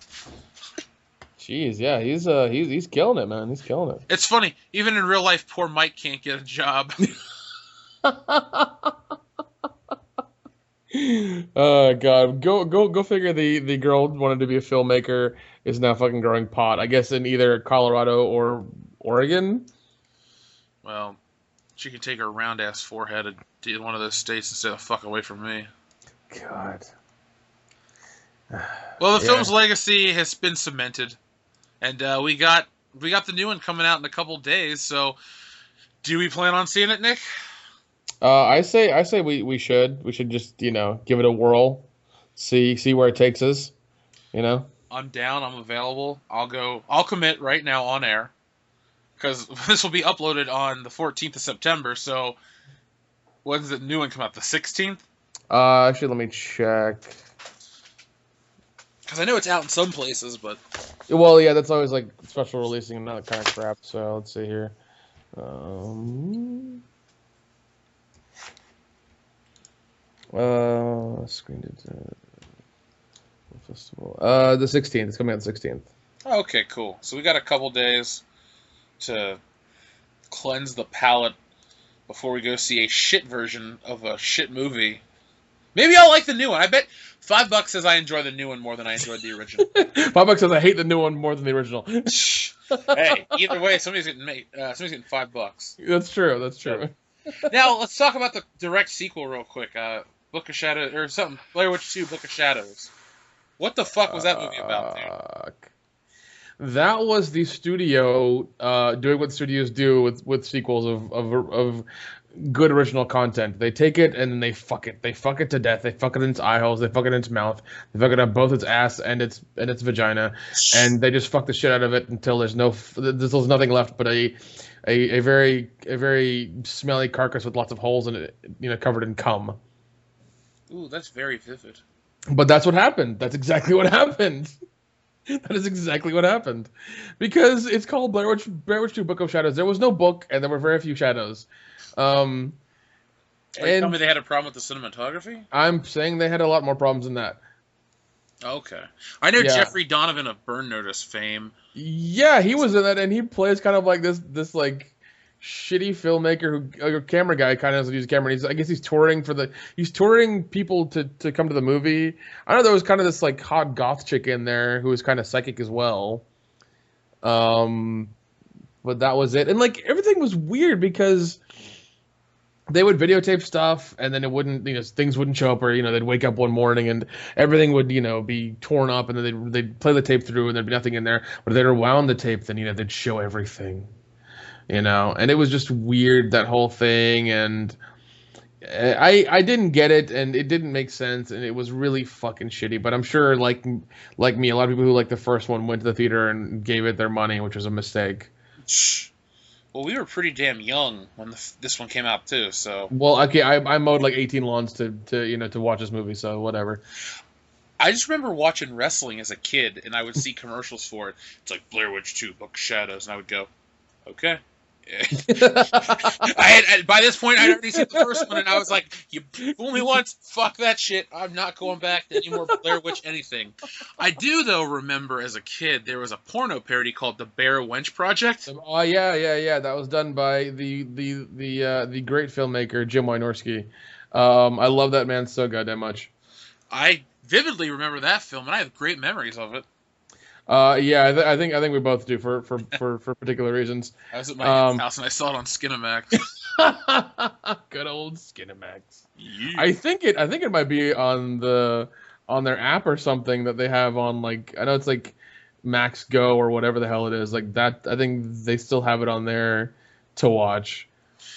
Jeez, yeah, he's killing it, man. He's killing it. It's funny. Even in real life, poor Mike can't get a job. Oh God, go figure. The girl who wanted to be a filmmaker is now fucking growing pot. I guess in either Colorado or Oregon. Well, she can take her round ass forehead in one of those states instead of fuck away from me. God. Well, the film's legacy has been cemented, and we got the new one coming out in a couple days. So, do we plan on seeing it, Nick? I say we should just give it a whirl, see where it takes us. You know. I'm down. I'm available. I'll go. I'll commit right now on air because this will be uploaded on the 14th of September. So when's the new one come out? The 16th? Actually, let me check. Because I know it's out in some places, but Well, yeah, that's always like special releasing and that kind of crap. So let's see here. Screened festival. The 16th. It's coming out the 16th. okay, cool. So we got a couple days to cleanse the palate before we go see a shit version of a shit movie. Maybe I'll like the new one. I bet $5 says I enjoy the new one more than I enjoyed the original. $5 says I hate the new one more than the original. Hey, either way, somebody's getting $5. That's true. That's true. Now let's talk about the direct sequel real quick. Book of Shadows or something. Blair Witch 2: Book of Shadows. What the fuck was that movie about, dude? That was the studio doing what studios do with sequels of good original content. They take it and then they fuck it. They fuck it to death. They fuck it in its eye holes. They fuck it in its mouth. They fuck it up both its ass and its vagina, and they just fuck the shit out of it until there's nothing left but a very smelly carcass with lots of holes in it, covered in cum. Ooh, that's very vivid. But that's what happened. That's exactly what happened. That is exactly what happened. Because it's called Blair Witch 2: Book of Shadows. There was no book, and there were very few shadows. And tell me they had a problem with the cinematography? I'm saying they had a lot more problems than that. Okay. I know Jeffrey Donovan of Burn Notice fame. Yeah, he was in that, and he plays kind of like this like shitty filmmaker a camera guy, kind of knows how to use a camera. I guess he's touring people to come to the movie. I know there was kind of this like hot goth chick in there who was kind of psychic as well. But that was it, and like everything was weird because they would videotape stuff and then it wouldn't, things wouldn't show up, or they'd wake up one morning and everything would be torn up, and then they'd play the tape through and there'd be nothing in there. But if they'd rewound the tape, then they'd show everything. And it was just weird, that whole thing, and I didn't get it, and it didn't make sense, and it was really fucking shitty. But I'm sure, like me, a lot of people who liked the first one went to the theater and gave it their money, which was a mistake. Well, we were pretty damn young when this one came out too, so. Well, okay, I mowed like 18 lawns to watch this movie, so whatever. I just remember watching wrestling as a kid, and I would see commercials for it. It's like Blair Witch 2: Book of Shadows, and I would go, okay. By this point, I'd already seen the first one, and I was like, "You fool me once, fuck that shit. I'm not going back to any more Blair Witch anything." I do though remember as a kid there was a porno parody called The Blair Witch Project. Oh yeah. That was done by the great filmmaker Jim Wynorski. I love that man so goddamn much. I vividly remember that film, and I have great memories of it. Yeah, I think we both do for particular reasons. I was at my aunt's house and I saw it on Skinamax. Good old Skinamax. Yeah. I think it might be on their app or something that they have on, like, I know it's like Max Go or whatever the hell it is, like that. I think they still have it on there to watch.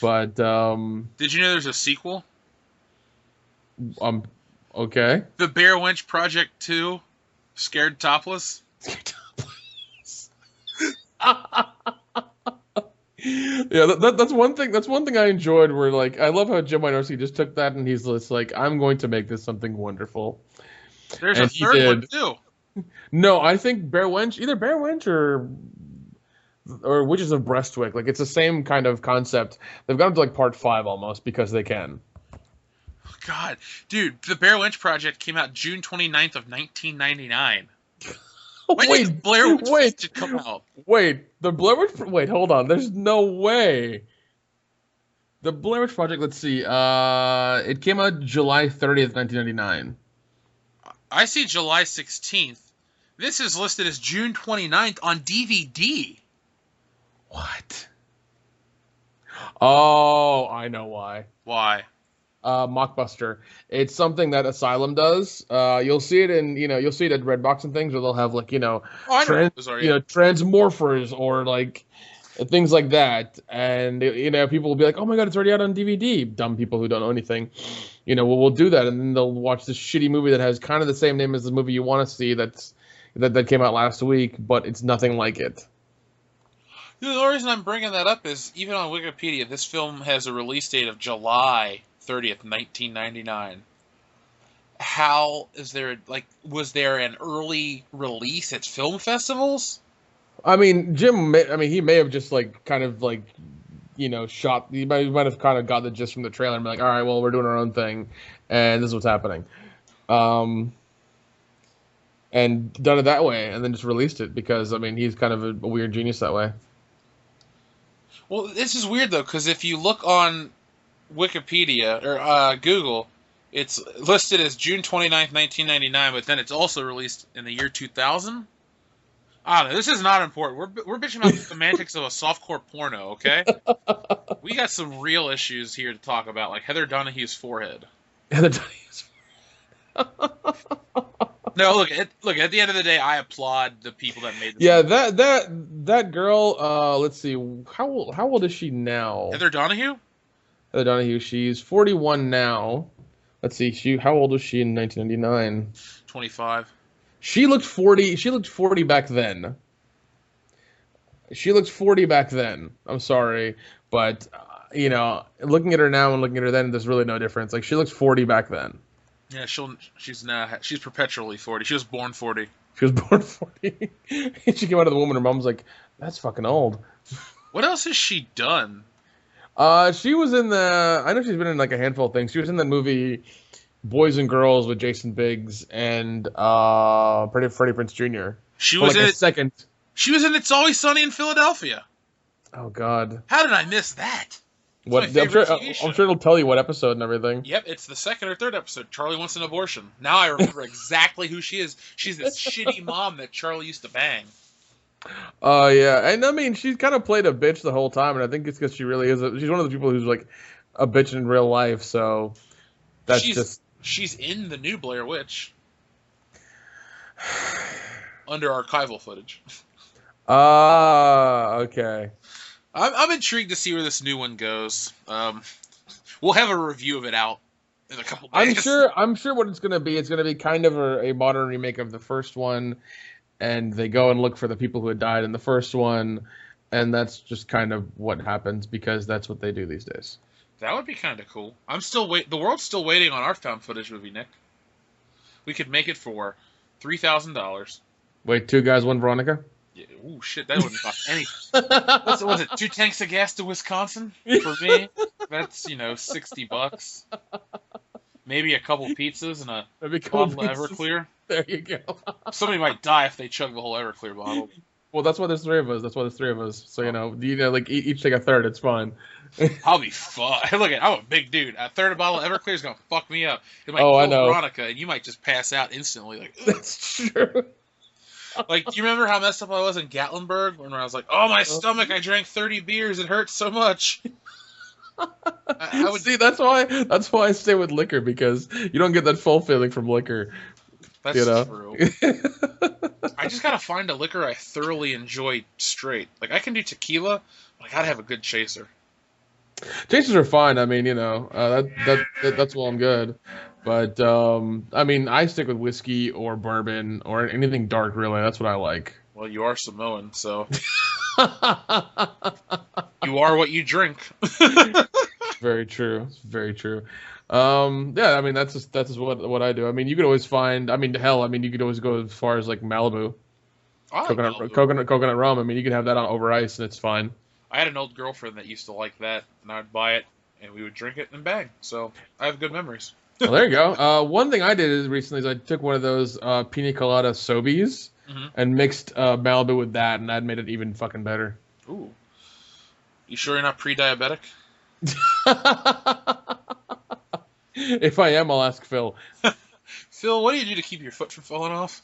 But did you know there's a sequel? Okay. The Blair Witch Project 2, Scared Topless. Yeah, that's one thing. That's one thing I enjoyed. Where, like, I love how Jim Wynorski just took that and he's just like, I'm going to make this something wonderful. There's a third one too. No, I think either Blair Witch or Witches of Breastwick. Like, it's the same kind of concept. They've gone to like part 5 almost because they can. Oh, God, dude, the Blair Witch Project came out June 29th of 1999. When did Blair Witch come out? Wait, the Blair Witch... Wait, hold on. There's no way. The Blair Witch Project, let's see. It came out July 30th, 1999. I see July 16th. This is listed as June 29th on DVD. What? Oh, I know why. Why? Mockbuster. It's something that Asylum does. You'll see it you'll see it at Redbox and things where they'll have, like, Transmorphers or like things like that. And people will be like, "Oh my God, it's already out on DVD." Dumb people who don't know anything, we'll do that, and then they'll watch this shitty movie that has kind of the same name as the movie you want to see that came out last week, but it's nothing like it. The only reason I'm bringing that up is even on Wikipedia, this film has a release date of July 30th, 1999. How is there, was there an early release at film festivals? I mean, he may have just kind of shot. He might have kind of got the gist from the trailer and be like, all right, well, we're doing our own thing, and this is what's happening, and done it that way, and then just released it because he's kind of a weird genius that way. Well, this is weird though, because if you look on Wikipedia or Google, it's listed as June 29th, 1999, but then it's also released in the year 2000. I don't know. This is not important. We're bitching about the semantics of a softcore porno, okay? We got some real issues here to talk about, like Heather Donahue's forehead. Heather Donahue's No, look. At the end of the day, I applaud the people that made this. Yeah, movie. that girl. Let's see. How old is she now? Heather Donahue. Heather Donahue. She's 41 now. Let's see. How old was she in 1999? 25. She looked 40. She looked 40 back then. She looked 40 back then. I'm sorry, but looking at her now and looking at her then, there's really no difference. Like, she looks 40 back then. Yeah, she's perpetually 40. She was born 40. She was born 40. She came out of the womb and her mom's like, "That's fucking old." What else has she done? She was in I know she's been in like a handful of things. She was in that movie Boys and Girls with Jason Biggs and Freddie Prinze Jr. She was in a second. She was in It's Always Sunny in Philadelphia. Oh God! How did I miss that? I'm sure it'll tell you what episode and everything. Yep, it's the second or third episode. Charlie wants an abortion. Now I remember exactly who she is. She's this shitty mom that Charlie used to bang. Yeah, and she's kind of played a bitch the whole time, and I think it's because she really is. She's one of the people who's like a bitch in real life. So she's in the new Blair Witch under archival footage. Okay. I'm intrigued to see where this new one goes. We'll have a review of it out in a couple days. I'm sure what it's gonna be. It's gonna be kind of a modern remake of the first one, and they go and look for the people who had died in the first one, and that's just kind of what happens because that's what they do these days. That would be kind of cool. The world's still waiting on our found footage movie, Nick. We could make it for $3,000. Wait, 2 guys, 1 Veronica? Yeah, ooh, shit, that wouldn't cost anything. What was it, 2 tanks of gas to Wisconsin? For me, that's, $60. Maybe a couple pizzas and a bottle of Everclear. There you go. Somebody might die if they chug the whole Everclear bottle. Well, that's why there's 3 of us. So, each take a third, it's fine. I'll be fine. Look, I'm a big dude. A third of a bottle of Everclear is going to fuck me up. It might kill I know. Veronica, and you might just pass out instantly. Like, that's true. Like, do you remember how messed up I was in Gatlinburg when I was like, "Oh, my stomach! I drank 30 beers. It hurts so much." I would see. That's why I stay with liquor because you don't get that full feeling from liquor. That's true. I just gotta find a liquor I thoroughly enjoy straight. Like, I can do tequila, but I gotta have a good chaser. Chasers are fine. That's well and good. But I stick with whiskey or bourbon or anything dark. Really, that's what I like. Well, you are Samoan, so you are what you drink. Very true. Very true. That's just what I do. You could always find. You could always go as far as like Malibu. Coconut rum. You could have that on over ice and it's fine. I had an old girlfriend that used to like that, and I'd buy it, and we would drink it and bang. So I have good memories. Well, there you go. One thing I did recently is I took one of those pina colada Sobeys and mixed Malibu with that, and that made it even fucking better. Ooh. You sure you're not pre-diabetic? If I am, I'll ask Phil. Phil, what do you do to keep your foot from falling off?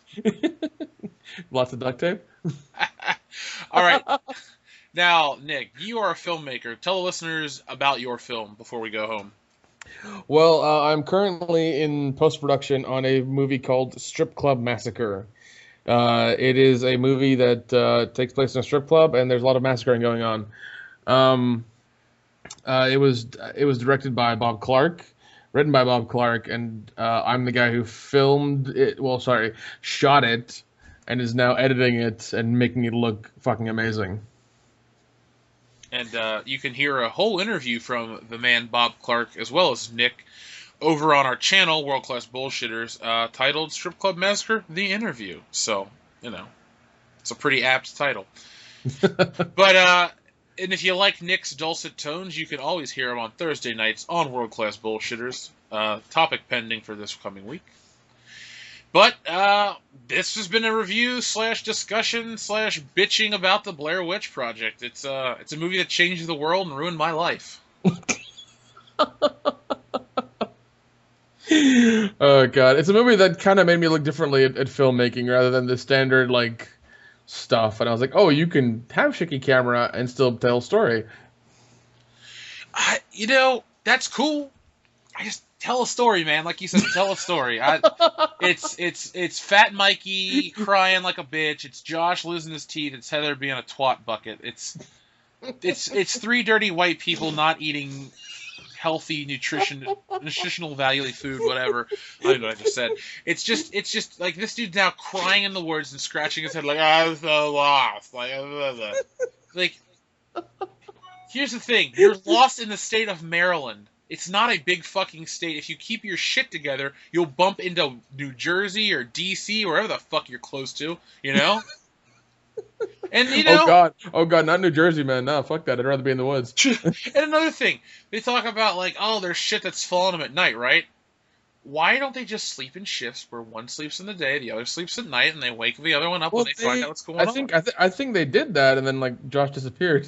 Lots of duct tape. All right. Now, Nick, you are a filmmaker. Tell the listeners about your film before we go home. Well, I'm currently in post-production on a movie called Strip Club Massacre. It is a movie that takes place in a strip club, and there's a lot of massacring going on. Um, it was directed by Bob Clark, written by Bob Clark, and I'm the guy who filmed it. Well, sorry, shot it, and is now editing it and making it look fucking amazing. And you can hear a whole interview from the man Bob Clark as well as Nick over on our channel, World Class Bullshitters, titled Strip Club Massacre: The Interview. So, it's a pretty apt title. But, and if you like Nick's dulcet tones, you can always hear him on Thursday nights on World Class Bullshitters. Topic pending for this coming week. But this has been a review / discussion / bitching about the Blair Witch Project. It's a movie that changed the world and ruined my life. Oh god, it's a movie that kind of made me look differently at filmmaking rather than the standard like stuff. And I was like, oh, you can have shaky camera and still tell a story. That's cool. I just tell a story, man. Like you said, tell a story. It's Fat Mikey crying like a bitch. It's Josh losing his teeth. It's Heather being a twat bucket. It's three dirty white people not eating healthy nutritional value food, whatever. I don't know what I just said. It's just like this dude's now crying in the woods and scratching his head like I'm so lost. Like here's the thing: you're lost in the state of Maryland. It's not a big fucking state. If you keep your shit together, you'll bump into New Jersey or DC or wherever the fuck you're close to, And Oh god, not New Jersey, man. No, fuck that. I'd rather be in the woods. And another thing, they talk about like, oh, there's shit that's following them at night, right? Why don't they just sleep in shifts where one sleeps in the day, the other sleeps at night, and they wake the other one up when they find out what's going on? I think they did that, and then like Josh disappeared.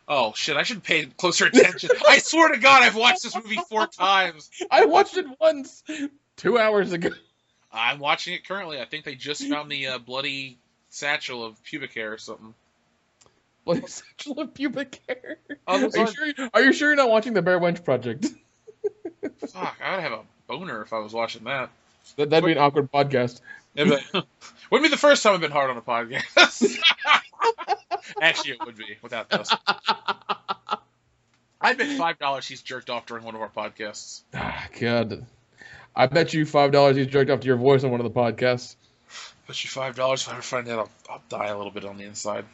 Oh shit! I should pay closer attention. I swear to God, I've watched this movie 4 times. I watched it once, 2 hours ago. I'm watching it currently. I think they just found the bloody satchel of pubic hair or something. Bloody satchel of pubic hair? Are you sure you're not watching the Blair Witch Project? Fuck, I would have a boner if I was watching that. That'd be an awkward podcast. Wouldn't be the first time I've been hard on a podcast. Actually, it would be, without this. I bet $5 he's jerked off during one of our podcasts. Ah, God. I bet you $5 he's jerked off to your voice on one of the podcasts. Bet you $5 if I ever find out, I'll die a little bit on the inside.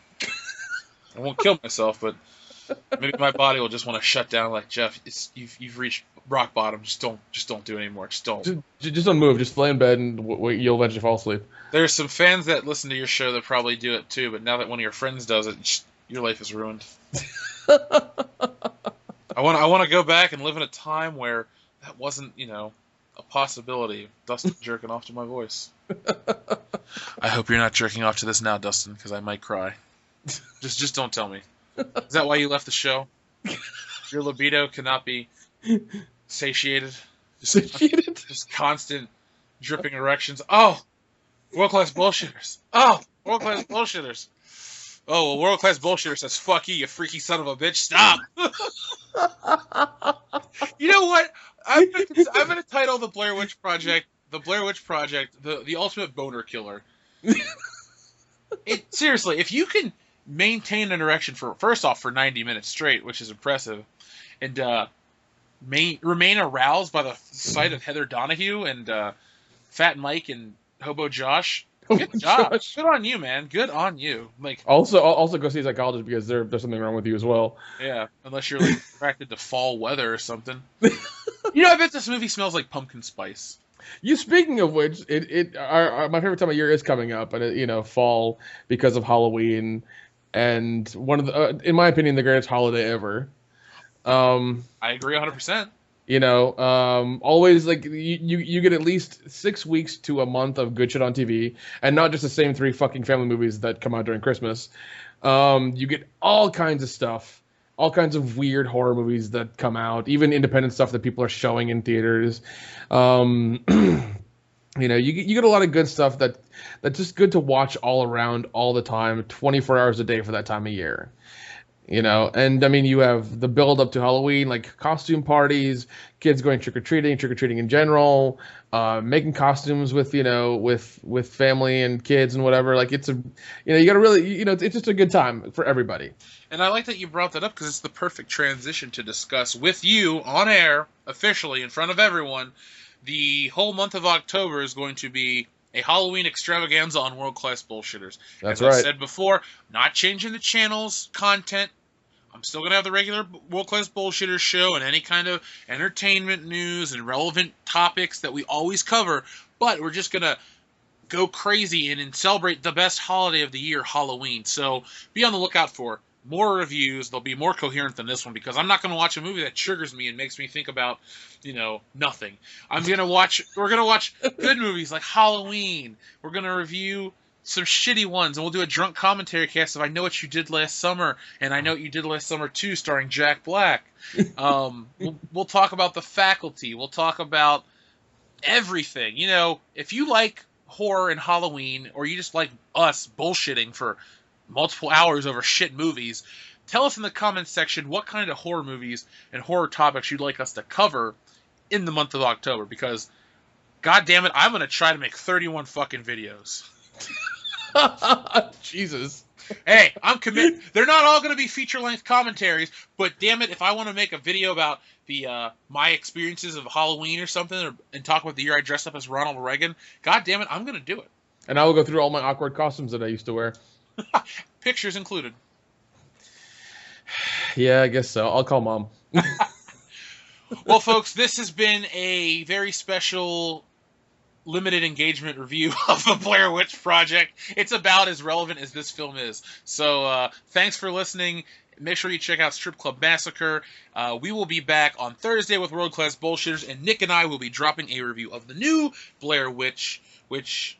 I won't kill myself, but maybe my body will just want to shut down. Like, Jeff, you've reached rock bottom. Just don't do it anymore. Just don't. Just don't move. Just lay in bed and you'll eventually fall asleep. There's some fans that listen to your show that probably do it too, but now that one of your friends does it, your life is ruined. I want to go back and live in a time where that wasn't, a possibility. Dustin jerking off to my voice. I hope you're not jerking off to this now, Dustin, because I might cry. Just don't tell me. Is that why you left the show? Your libido cannot be satiated. Just constant dripping erections. Oh, world class bullshitters. Oh, world class bullshitters. Oh, well, world class bullshitter says, "Fuck you, you freaky son of a bitch." Stop. You know what? I'm gonna title the Blair Witch Project the ultimate boner killer. Seriously, if you can maintain an erection for 90 minutes straight, which is impressive, and remain aroused by the sight of Heather Donahue and Fat Mike and Hobo Josh. Good job. Good on you, man. Good on you. Like also go see a psychologist because there's something wrong with you as well. Yeah, unless you're like attracted to fall weather or something. I bet this movie smells like pumpkin spice. Speaking of which, my favorite time of year is coming up, and fall because of Halloween, and one of the, in my opinion, the greatest holiday ever. I agree 100%. Always like you get at least 6 weeks to a month of good shit on TV, and not just the same 3 fucking family movies that come out during Christmas. You get all kinds of stuff, all kinds of weird horror movies that come out, even independent stuff that people are showing in theaters. You get a lot of good stuff that's just good to watch all around, all the time, 24 hours a day for that time of year. You know, and I mean, you have the build up to Halloween, like costume parties, kids going trick or treating in general, making costumes with, you know, with family and kids and whatever. Like it's a, you know, you got to really, you know, it's just a good time for everybody. And I like that you brought that up because it's the perfect transition to discuss with you on air, officially, in front of everyone. The whole month of October is going to be a Halloween extravaganza on World Class Bullshitters. That's As I've right. said before, not changing the channel's content. I'm still going to have the regular World Class Bullshitters show and any kind of entertainment news and relevant topics that we always cover, but we're just going to go crazy and celebrate the best holiday of the year, Halloween. So be on the lookout for more reviews. They'll be more coherent than this one because I'm not going to watch a movie that triggers me and makes me think about, you know, nothing. We're going to watch good movies like Halloween. We're going to review some shitty ones, and we'll do a drunk commentary cast of I Know What You Did Last Summer, and I Know What You Did Last Summer 2, starring Jack Black. We'll talk about The Faculty. We'll talk about everything. You know, if you like horror and Halloween, or you just like us bullshitting for multiple hours over shit movies, tell us in the comments section what kind of horror movies and horror topics you'd like us to cover in the month of October, because god damn it, I'm going to try to make 31 fucking videos. Jesus. Hey, I'm committed. They're not all going to be feature-length commentaries, but damn it, if I want to make a video about the my experiences of Halloween or something, and talk about the year I dressed up as Ronald Reagan, god damn it, I'm going to do it. And I will go through all my awkward costumes that I used to wear. Pictures included. Yeah, I guess so. I'll call Mom. Well, folks, this has been a very special limited engagement review of the Blair Witch Project. It's about as relevant as this film is. So thanks for listening. Make sure you check out Strip Club Massacre. We will be back on Thursday with World Class Bullshitters, and Nick and I will be dropping a review of the new Blair Witch, which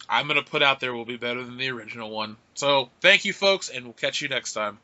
I'm going to put out there will be better than the original one. So thank you, folks, and we'll catch you next time.